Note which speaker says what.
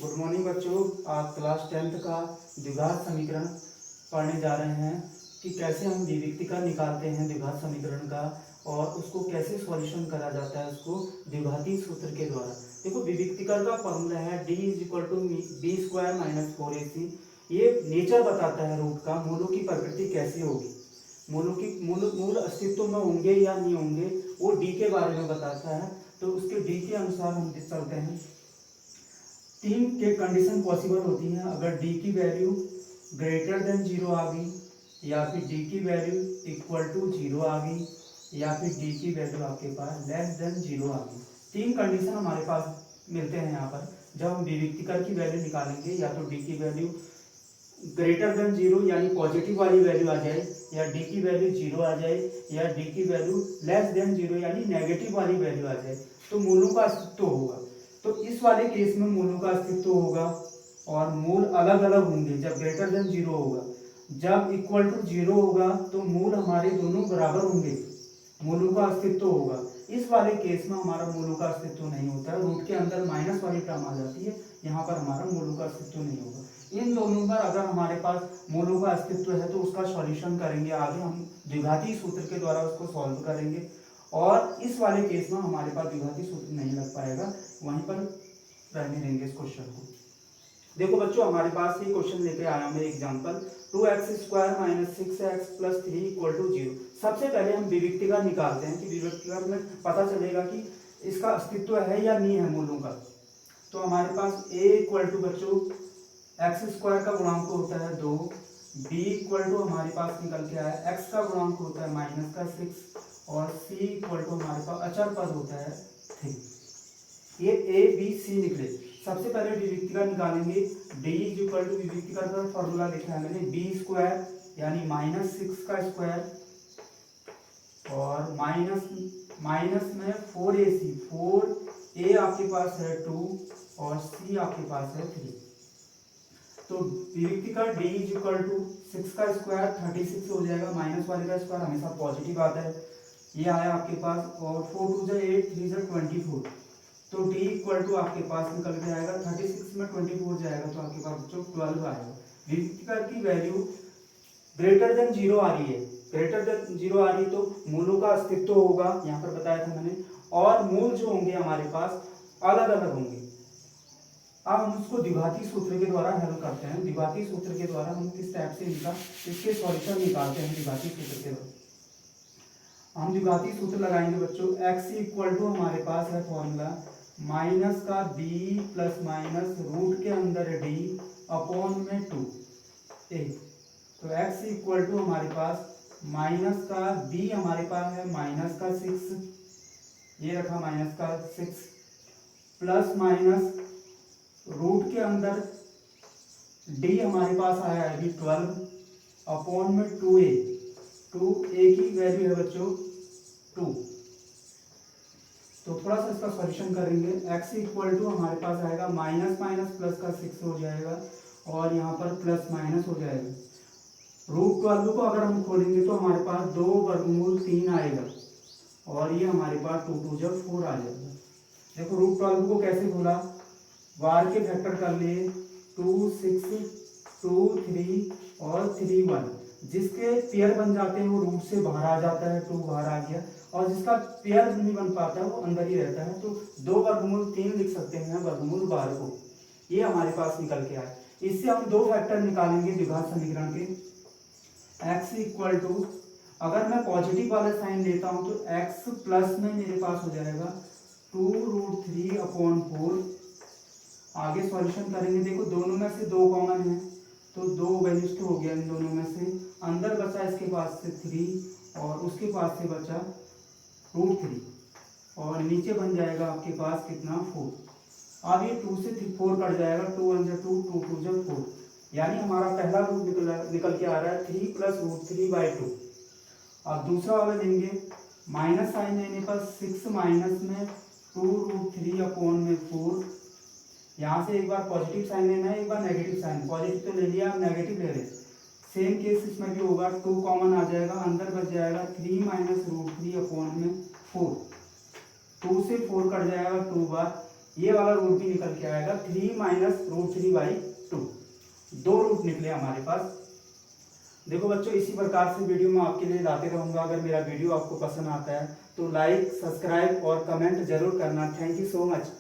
Speaker 1: Good morning बच्चों। आज class 10th का द्विघात समीकरण पढ़ने जा रहे हैं कि कैसे हम विविक्तिका निकालते हैं द्विघात समीकरण का और उसको कैसे सॉल्यूशन करा जाता है उसको द्विघाती सूत्र के द्वारा। देखो विविक्तिका का फॉर्मूला है d = b² - 4ac। ये नेचर बताता है रूट का, मूलों की प्रकृति कैसी होगी, मूलों की मूल अस्तित्व में होंगे या नहीं होंगे, वो डी के बारे में बताता है। तो उसके डी के अनुसार हम चलते हैं। तीन के कंडीशन पॉसिबल होती हैं। अगर डी की वैल्यू ग्रेटर देन 0 आ गई, या फिर डी की वैल्यू इक्वल टू 0 आ गई, या फिर डी की वैल्यू आपके पास लेस देन 0 आ गई। तीन कंडीशन हमारे पास मिलते हैं यहाँ पर जब हम विविक्तिकर की वैल्यू निकालेंगे। या तो डी की वैल्यू ग्रेटर देन 0 यानी पॉजिटिव वाली वैल्यू आ जाए, या डी की वैल्यू 0 आ जाए, या डी की वैल्यू लेस देन 0 यानी नेगेटिव वाली वैल्यू आ जाए, तो मूलों का अस्तित्व होगा। तो इस वाले केस में मूलों का अस्तित्व होगा और मूल अलग अलग होंगे जब ग्रेटर देन 0 होगा। जब इक्वल टू 0 होगा तो मूल हमारे दोनों बराबर होंगे, मूलों का अस्तित्व होगा। इस वाले केस में हमारा मूलों का अस्तित्व नहीं होता है, रूट के अंदर माइनस वाली टर्म आ जाती है, यहाँ पर हमारा मूलों का अस्तित्व नहीं होगा। इन दोनों पर अगर हमारे पास मूलों का अस्तित्व है तो उसका सॉल्यूशन करेंगे, आगे हम द्विघाती सूत्र के द्वारा उसको सॉल्व करेंगे। और इस वाले केस में हमारे पास द्विघाती सूत्र नहीं लग पाएगा, वहीं पर रहने देंगे इस क्वेश्चन को। देखो बच्चों, हमारे पास ये क्वेश्चन लेके आया मैं एग्जांपल 2x² - 6x + 3 = 0। सबसे पहले हम विविक्तिका निकालते हैं कि विविक्तिका में पता चलेगा कि इसका अस्तित्व है या नहीं है मूलों का। तो हमारे पास a बच्चों x² का गुणांक होता है 2, b हमारे पास निकल के आया x का गुणांक होता है -6 और c हमारे पास अचर पद होता है 3। ये a b c निकले। सबसे पहले विविक्तिका निकालेंगे। d विविक्तिका का फॉर्मूला लिखा है मैंने b² यानी -6 का स्क्वायर और माइनस में 4ac, 4a आपके पास है 2 और c आपके पास है 3। तो विविक्तिका d 6 का स्क्वायर 36 हो जाएगा, माइनस वाले का स्क्वायर हमेशा पॉजिटिव आता है, ये आया आपके पास। और 4 2 8 3 24, तो d आपके पास निकल के आएगा 36 में 24 जाएगा तो आपके पास बच्चों 12 आएगा। विविक्तिका की वैल्यू ग्रेटर देन 0 आ रही है, ग्रेटर देन 0 आ रही है तो मूलों का अस्तित्व होगा, यहाँ पर बताया था मैंने। और मूल जो होंगे हमारे पास अलग अलग होंगे। अब हम उसको द्विघाती सूत्र के द्वारा हल करते हैं। द्विघाती सूत्र के द्वारा हम किस टाइप से इसके सॉल्यूशन निकालते हैं द्विघाती सूत्र के द्वारा। हम द्विघाती सूत्र लगाएंगे बच्चों। x हमारे पास है फॉर्मूला माइनस का b प्लस माइनस रूट के अंदर d अपॉन में 2 a। तो x हमारे पास माइनस का b हमारे पास है -6, ये रखा -6 प्लस माइनस रूट के अंदर d हमारे पास आया है अभी 12 अपॉन में 2a। 2a की वैल्यू है बच्चों 2। तो थोड़ा सा इसका सॉल्यूशन करेंगे। x हमारे पास आएगा माइनस माइनस प्लस का 6 हो जाएगा और यहाँ पर प्लस माइनस हो जाएगा। रूट 12 को अगर हम खोलेंगे तो हमारे पास 2 वर्गमूल 3 आएगा और ये हमारे पास 2 2 जब 4 आ जाएगा। देखो रूट 12 को कैसे खोला, बार के फैक्टर कर लिए 2 6 2 3 और 3 1। जिसके पेयर बन जाते हैं वो रूट से बाहर आ जाता है, 2 बाहर आ गया, और जिसका पेयर नहीं बन पाता है वो अंदर ही रहता है। तो 2 वर्गमूल 3 लिख सकते हैं वर्गमूल 12 को, ये हमारे पास निकल के आए। इससे हम दो फैक्टर निकालेंगे द्विघात समीकरण के। x अगर मैं पॉजिटिव वाला साइन लेता हूं तो x प्लस में मेरे पास हो जाएगा 2√3/4। आगे सॉल्यूशन करेंगे। देखो दोनों में से 2 कॉमन है तो 2 वैल्यूज तो हो गया इन दोनों में से। अंदर बचा इसके पास से 3 और उसके पास से बचा √3 और नीचे बन जाएगा आपके पास कितना 4। अब ये 2 से 4 कट जाएगा, 2 1 2 2 2 4, यानी हमारा पहला रूट निकल के आ रहा है 3 + √3/2। अब दूसरा वाला लेंगे, माइनस साइन लेने पर 6 माइनस में 2√3/4। यहाँ से एक बार पॉजिटिव साइन लेना है, एक बार नेगेटिव साइन। पॉजिटिव तो ले लिया, अब नेगेटिव ले रहे। सेम केस इसमें भी होगा, 2 कॉमन आ जाएगा, अंदर बच जाएगा 3 - √3/4। 2 से 4 कट जाएगा 2 बार, ये वाला रूट भी निकल के आएगा 3 माइनस रूट 3/2, 2 रूट निकले हमारे पास। देखो बच्चों, इसी प्रकार से वीडियो मैं आपके लिए लाते रहूँगा। अगर मेरा वीडियो आपको पसंद आता है तो लाइक, सब्सक्राइब और कमेंट जरूर करना। Thank you so much.